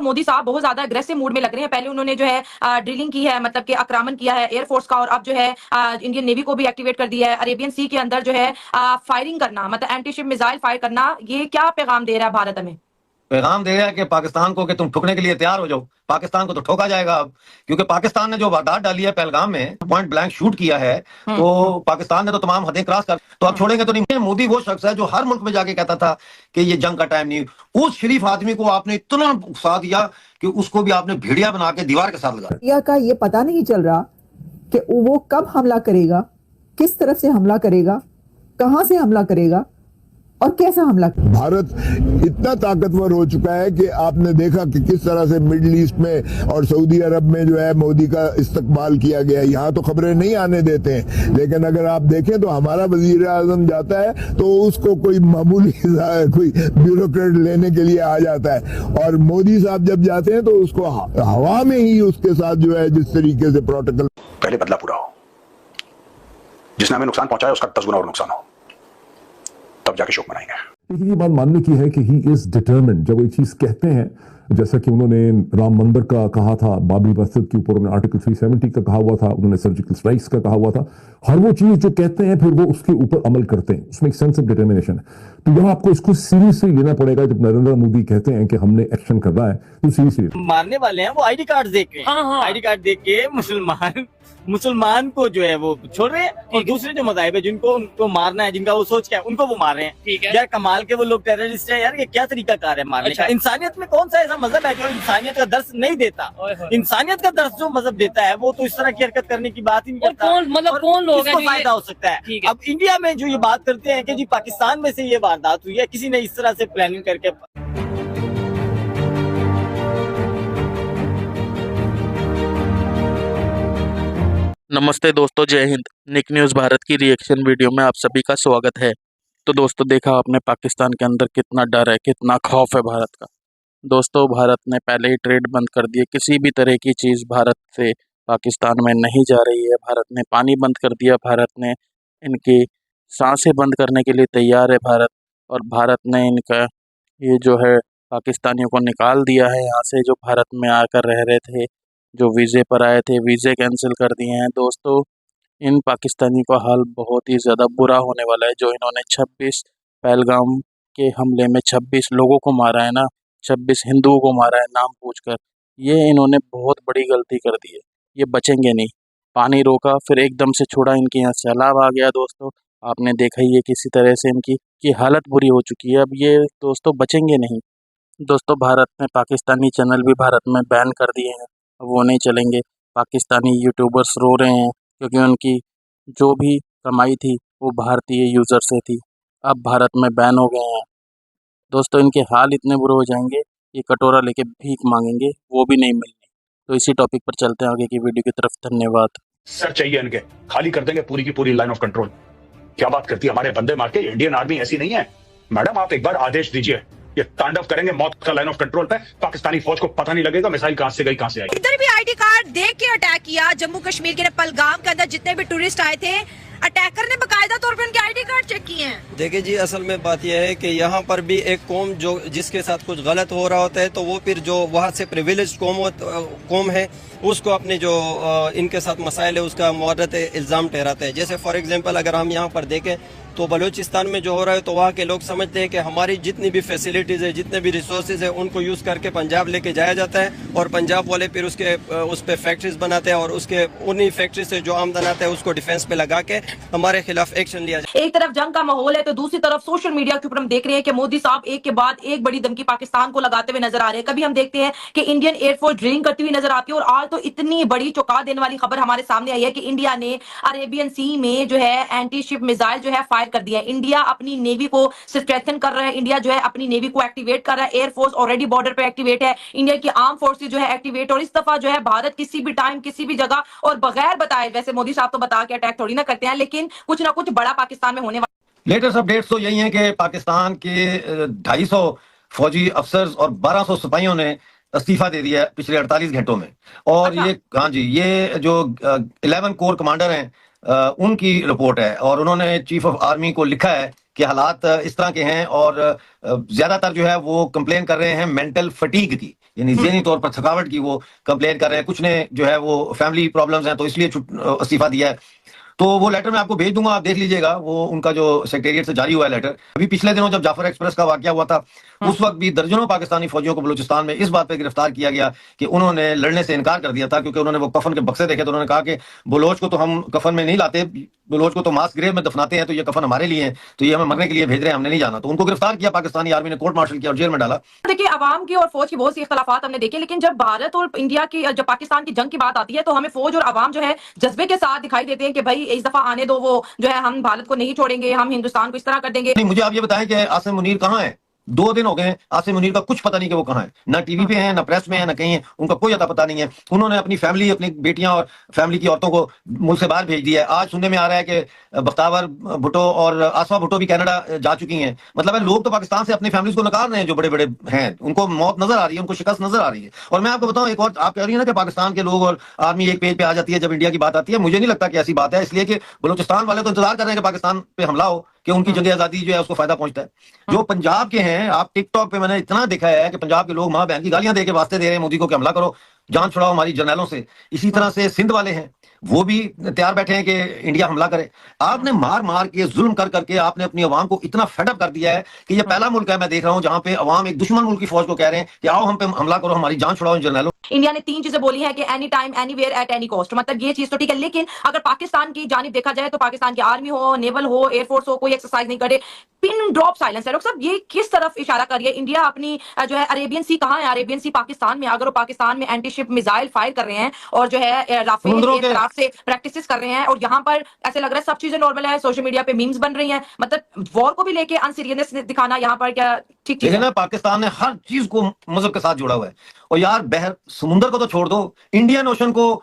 पर मोदी साहब बहुत ज्यादा अग्रेसिव मूड में लग रहे हैं। पहले उन्होंने जो है ड्रिलिंग की है, मतलब कि आक्रमण किया है एयरफोर्स का, और अब जो है इंडियन नेवी को भी एक्टिवेट कर दिया है। अरेबियन सी के अंदर जो है फायरिंग करना, मतलब एंटी शिप मिसाइल फायर करना, ये क्या पैगाम दे रहा है भारत हमें? पैगाम दे रहा है कि पाकिस्तान को कि तुम ठुकने के लिए तैयार हो जाओ। पाकिस्तान को तो ठोका जाएगा अब, क्योंकि पाकिस्तान ने जो वारदात डाली है पहलगाम में, पॉइंट ब्लैंक शूट किया है, तो पाकिस्तान ने तो तमाम हदें क्रॉस कर, तो अब छोड़ेंगे तो नहीं। मोदी वो शख्स है जो हर मुल्क में जाके कहता था कि ये जंग का टाइम नहीं। उस शरीफ आदमी को आपने इतना उकसा दिया कि उसको भी आपने भेड़िया बना के दीवार के साथ लगा दिया। का ये पता नहीं चल रहा कि वो कब हमला करेगा, किस तरफ से हमला करेगा, कहां से हमला करेगा और कैसा हमला। भारत इतना ताकतवर हो चुका है कि आपने देखा कि किस तरह से मिडिल ईस्ट में और सऊदी अरब में जो है मोदी का इस्तकबाल किया गया। यहाँ तो खबरें नहीं आने देते हैं, लेकिन अगर आप देखें तो हमारा वजीर आजम जाता है तो उसको कोई मामूली कोई ब्यूरोक्रेट लेने के लिए आ जाता है, और मोदी साहब जब जाते हैं तो उसको हवा में ही उसके साथ जो है जिस तरीके से प्रोटोकॉल। पहले बदला पूरा हो, जिसने हमें नुकसान पहुंचाया उसका 10 गुना और नुकसान हो, तब जाके शोक मनाएंगे। लेकिन ये बात मानने की है कि ही इज डिटर्मिन्ड। जब वो चीज कहते हैं, जैसा कि उन्होंने राम मंदिर का कहा था, बाबरी मस्जिद के ऊपर उन्होंने आर्टिकल 370 का कहा हुआ था, उन्होंने सर्जिकल स्ट्राइक्स का कहा हुआ था, हर वो चीज जो कहते हैं फिर वो उसके ऊपर अमल करते हैं, उसमें एक सेंस ऑफ डिटर्मिनेशन है। तो यहाँ आपको इसको सीरियसली लेना पड़ेगा। जब नरेंद्र मोदी कहते हैं कि हमने एक्शन करना है तो सीरियसली मारने वाले हैं वो आईडी कार्ड देख के, आईडी कार्ड देख के मुसलमान को जो है वो छोड़ रहे हैं, और दूसरे जो मज़ाहिब है जिनको उनको मारना है, जिनका वो सोच क्या है, उनको वो मार रहे हैं। ठीक है यार, कमाल के वो लोग टेररिस्ट है यार। ये क्या तरीका कार है मारने का? इंसानियत में कौन सा ऐसा मजहब है जो इंसानियत का दर्स नहीं देता? इंसानियत का दर्स जो मजहब देता है वो तो इस तरह की हरकत करने की बात ही नहीं करता। कौन लोग हैं फायदा हो सकता है? अब इंडिया में जो ये बात करते हैं कि जी पाकिस्तान में से ये वारदात हुई है, किसी ने इस तरह से प्लानिंग करके। नमस्ते दोस्तों, जय हिंद। निक न्यूज़ भारत की रिएक्शन वीडियो में आप सभी का स्वागत है। तो दोस्तों, देखा आपने पाकिस्तान के अंदर कितना डर है, कितना खौफ है भारत का। दोस्तों, भारत ने पहले ही ट्रेड बंद कर दिए, किसी भी तरह की चीज़ भारत से पाकिस्तान में नहीं जा रही है। भारत ने पानी बंद कर दिया, भारत ने इनकी सांसें बंद करने के लिए तैयार है भारत, और भारत ने इनका ये जो है पाकिस्तानियों को निकाल दिया है यहाँ से, जो भारत में आकर रह रहे थे, जो वीज़े पर आए थे, वीज़े कैंसिल कर दिए हैं। दोस्तों, इन पाकिस्तानी का हाल बहुत ही ज़्यादा बुरा होने वाला है। जो इन्होंने 26 पहलगाम के हमले में 26 लोगों को मारा है ना, 26 हिंदुओं को मारा है नाम पूछकर, ये इन्होंने बहुत बड़ी गलती कर दी है। ये बचेंगे नहीं। पानी रोका, फिर एकदम से छोड़ा, इनके यहाँ सैलाब आ गया। दोस्तों, आपने देखा ही है किसी तरह से इनकी हालत बुरी हो चुकी है। अब ये दोस्तों बचेंगे नहीं। दोस्तों, भारत ने पाकिस्तानी चैनल भी भारत में बैन कर दिए हैं, अब वो नहीं चलेंगे। पाकिस्तानी यूट्यूबर्स रो रहे हैं क्योंकि उनकी जो भी कमाई थी वो भारतीय यूज़र से थी, अब भारत में बैन हो गए हैं। दोस्तों, इनके हाल इतने बुरे हो जाएंगे, ये कटोरा लेके भीख मांगेंगे, वो भी नहीं मिलनी। तो इसी टॉपिक पर चलते हैं आगे की वीडियो की तरफ। धन्यवाद। सर चाहिए इनके, खाली कर देंगे पूरी की पूरी लाइन ऑफ कंट्रोल। क्या बात करती है, हमारे बंदे मार के। इंडियन आर्मी ऐसी नहीं है मैडम, आप एक बार आदेश दीजिए, ये तांडव करेंगे मौत का लाइन ऑफ कंट्रोल पे। पाकिस्तानी फौज को पता नहीं लगेगा मिसाइल कहां से गई कहां से आई। इधर भी आईडी कार्ड देख के अटैक किया। जम्मू कश्मीर के पहलगाम के अंदर जितने भी टूरिस्ट आए थे, अटैकर ने बकायदा तौर पर उनके आईडी कार्ड चेक किए हैं। देखिए जी, असल में बात यह है कि यहाँ पर भी एक कौम जो जिसके साथ कुछ गलत हो रहा होता है तो वो फिर जो वहाँ से प्रिविलेज कौम है उसको अपने जो इनके साथ मसाइल है उसका मुआरत इल्ज़ाम ठहराते हैं। जैसे फॉर एग्जांपल अगर हम यहाँ पर देखें तो बलूचिस्तान में जो हो रहा है तो वहाँ के लोग समझते हैं कि हमारी जितनी भी फैसिलिटीज़ है, जितने भी रिसोर्सेज है, उनको यूज़ करके पंजाब लेके जाया जाता है, और पंजाब वाले फिर उस पर फैक्ट्रीज बनाते हैं, और उसके उन्हीं फैक्ट्री से जो आमदन आता है उसको डिफेंस पे लगा के हमारे खिलाफ एक्शन लिया जाए। एक तरफ जंग का माहौल है तो दूसरी तरफ सोशल मीडिया के ऊपर हम देख रहे हैं कि मोदी साहब एक के बाद एक बड़ी धमकी पाकिस्तान को लगाते हुए नजर आ रहे हैं। कभी हम देखते हैं कि इंडियन एयरफोर्स ड्रिलिंग करती हुई नजर आती है, और आज तो इतनी बड़ी चौंका देने वाली खबर हमारे सामने आई है कि इंडिया ने अरेबियन सी में जो है एंटी शिप मिसाइल जो है फायर कर दिया है। इंडिया अपनी नेवी को स्ट्रेंथन कर रहा है, इंडिया जो है अपनी नेवी को एक्टिवेट कर रहा है। एयरफोर्स ऑलरेडी बॉर्डर पे एक्टिवेट है, इंडिया की आर्म फोर्सेस जो है एक्टिवेट, और इस दफा जो है भारत किसी भी टाइम किसी भी जगह और बगैर बताए, वैसे मोदी साहब तो बता के अटैक थोड़ी ना करते हैं, लेकिन कुछ ना कुछ बड़ा पाकिस्तान में होने वाला। लेटेस्ट अपडेट्स तो यही है कि पाकिस्तान के 250 फौजी अफसर और 1200 सिपाहियों ने इस्तीफा दे दिया है पिछले 48 घंटों में। और अच्छा। ये हाँ जी, ये जो 11 कोर कमांडर हैं उनकी रिपोर्ट है, और उन्होंने चीफ ऑफ आर्मी को लिखा है के हालात इस तरह के हैं और ज्यादातर जो है वो कंप्लेन कर रहे हैं मेंटल फटीग की, यानी ज़हनी तौर पर थकावट की वो कंप्लेन कर रहे हैं। कुछ ने जो है वो फैमिली प्रॉब्लम्स हैं तो इसलिए इस्तीफा दिया है। तो वो लेटर मैं आपको भेज दूंगा, आप देख लीजिएगा, वो उनका जो सेक्रेटरिएट से जारी हुआ है लेटर। अभी पिछले दिनों जब जाफर एक्सप्रेस का वाकया हुआ था उस वक्त भी दर्जनों पाकिस्तानी फौजियों को बलूचिस्तान में इस बात पे गिरफ्तार किया गया कि उन्होंने लड़ने से इनकार कर दिया था, क्योंकि उन्होंने वो कफन के बक्से देखे तो उन्होंने कहा कि बलोच को तो हम कफन में नहीं लाते, बलोच को तो मास ग्रेव में दफनाते हैं, तो ये कफन हमारे लिए है, तो ये हमें मरने के लिए भेज रहे हैं, हमने नहीं जाना। तो उनको गिरफ्तार किया पाकिस्तानी आर्मी ने, कोर्ट मार्शल किया और जेल में डाला। देखिए, अवाम की और फौज की बहुत सी इख्तलाफात हमने देखे, लेकिन जब भारत और इंडिया की, जब पाकिस्तान की जंग की बात आती है तो हमें फौज और अवाम जो है जज्बे के साथ दिखाई देते हैं कि भाई इस दफा आने दो, वो जो है हम भारत को नहीं छोड़ेंगे, हम हिंदुस्तान को इस तरह कर देंगे। नहीं, मुझे आप ये बताएं कि आसिम मुनीर कहाँ है? 2 दिन हो गए आसिम मुनीर का कुछ पता नहीं कि वो कहाँ है, ना टीवी पे है, ना प्रेस में है, ना कहीं है, उनका कोई अता पता नहीं है। उन्होंने अपनी फैमिली, अपनी बेटियां और फैमिली की औरतों को मुल्क से बाहर भेज दिया है। आज सुनने में आ रहा है कि बख्तावर भुट्टो और आसमा भुट्टो भी कनाडा जा चुकी हैं। मतलब है, लोग तो पाकिस्तान से अपनी फैमिलीज को नकार रहे हैं, जो बड़े बड़े हैं, उनको मौत नजर आ रही है, उनको शिकस्त नजर आ रही है। और मैं आपको बताऊं एक और, आप कह रही है ना कि पाकिस्तान के लोग और आर्मी एक पेज पे आ जाती है जब इंडिया की बात आती है, मुझे नहीं लगता कि ऐसी बात है, इसलिए कि बलूचिस्तान वाले तो इंतजार कर रहे हैं कि पाकिस्तान पे हमला हो, कि उनकी जंग आजादी जो है उसको फायदा पहुंचता है। जो पंजाब के हैं, आप टिकटॉक पे मैंने इतना देखा है कि पंजाब के लोग मां बहन की गालियां दे के वास्ते दे रहे हैं मोदी को कि हमला करो, जान छुड़ाओ हमारी जर्नैलों से। इसी तरह से सिंध वाले हैं, वो भी तैयार बैठे हैं कि इंडिया हमला करे। आपने मार मार के, जुल्म कर करके आपने अपनी अवाम को इतना फेडअप कर दिया है कि ये पहला मुल्क है मैं देख रहा हूं जहां पे अवाम एक दुश्मन मुल्क की फौज को कह रहे हैं कि आओ हम पे हमला करो, हमारी जान छुड़ाओ इन जर्नैलों। इंडिया ने 3 चीजें बोली हैं कि any time, anywhere, at any cost. मतलब ये चीज तो ठीक है, लेकिन अगर पाकिस्तान की जानिब देखा जाए तो पाकिस्तान की आर्मी हो, नेवल हो, एयरफोर्स हो, कोई एक्सरसाइज नहीं करे, पिन ड्रॉप साइलेंस है। डॉक्टर साहब, ये किस तरफ इशारा कर रही है इंडिया? अपनी जो है अरेबियन सी कहाँ है? अरेबियन सी पाकिस्तान में। अगर वो पाकिस्तान में एंटी शिप मिसाइल फायर कर रहे हैं और जो है राफेल एयरक्राफ्ट से प्रैक्टिस कर रहे हैं, और यहाँ पर ऐसे लग रहा है सब चीजें नॉर्मल है, सोशल मीडिया पे मीम्स बन रही हैं, मतलब वॉर को भी लेके अनसीरियसनेस दिखाना यहाँ पर क्या ठीक है ना? पाकिस्तान ने हर चीज को मजहब के साथ जोड़ा हुआ है। और यार, बहर समुद्र को तो छोड़ दो, इंडियन ओशन को,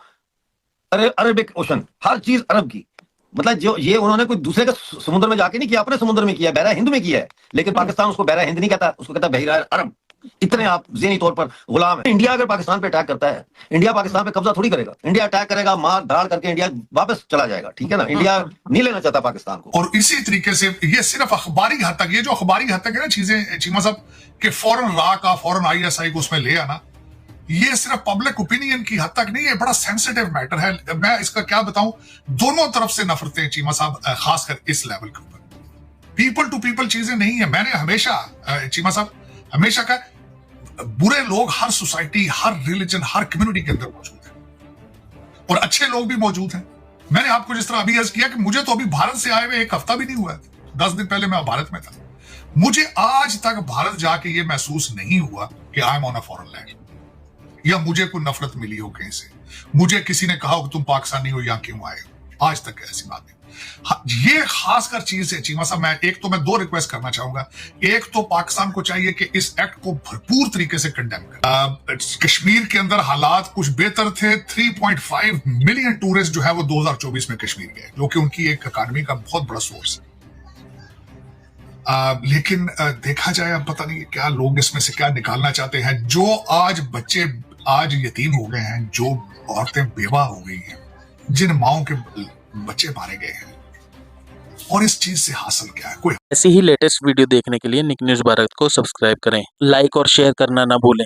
अरेबिक ओशन, हर चीज अरब की। मतलब जो ये उन्होंने कोई दूसरे के समुद्र में जाके नहीं किया, अपने समुद्र में किया, बहरा हिंद में किया है। लेकिन पाकिस्तान उसको बहरा हिंद नहीं कहता, उसको कहता बहरा अरब। इतने आप ज़हनी तौर पर गुलाम है। इंडिया अगर पाकिस्तान पे अटैक करता है, इंडिया पाकिस्तान पे कब्जा थोड़ी करेगा। इंडिया अटैक करेगा, मार धाड़ करके इंडिया वापस चला जाएगा, ठीक है ना? इंडिया नहीं लेना चाहता पाकिस्तान को। और इसी तरीके से ये सिर्फ अखबारी हद तक, ये जो अखबारी हद तक है ना चीजें चीमा साहब, कि फौरन रा का, फौरन ISI को उसमें ले आना, ये सिर्फ पब्लिक ओपिनियन की हद तक नहीं है, बड़ा सेंसिटिव मैटर है। मैं इसका क्या बताऊं, दोनों तरफ से नफरतें चीमा साहब, खासकर इस लेवल के ऊपर। पीपल टू पीपल चीजें नहीं है। मैंने हमेशा चीमा साहब हमेशा कहा, बुरे लोग हर सोसाइटी, हर रिलीजन, हर कम्युनिटी के अंदर मौजूद है और अच्छे लोग भी मौजूद हैं। मैंने आपको जिस तरह अभी अर्ज किया कि मुझे तो अभी भारत से आए हुए 1 हफ्ता भी नहीं हुआ है, 10 दिन पहले मैं भारत में था। मुझे आज तक भारत जाके ये महसूस नहीं हुआ कि I am on a foreign land, या मुझे कोई नफरत मिली हो कहीं से, मुझे किसी ने कहा हो कि तुम पाकिस्तानी हो, यहां क्यों आए हो। आज तक ऐसी बात नहीं। ये खासकर चीज है चीमा साहब। मैं 2 रिक्वेस्ट करना चाहूंगा। एक तो पाकिस्तान को चाहिए कि इस एक्ट को भरपूर तरीके से कंडेम करे। कश्मीर के अंदर हालात कुछ बेहतर थे। 3.5 मिलियन टूरिस्ट जो है वो 2024 में कश्मीर गए, जो कि उनकी एक इकॉनमी का बहुत बड़ा सोर्स है। लेकिन देखा जाए, अब पता नहीं क्या लोग इसमें से क्या निकालना चाहते हैं। जो आज बच्चे आज यतीम हो गए हैं, जो औरतें बेवा हो गई हैं, जिन माओं के बच्चे मारे गए हैं, और इस चीज से हासिल क्या है? कोई ऐसी ही लेटेस्ट वीडियो देखने के लिए निक न्यूज़ भारत को सब्सक्राइब करें, लाइक और शेयर करना ना भूलें।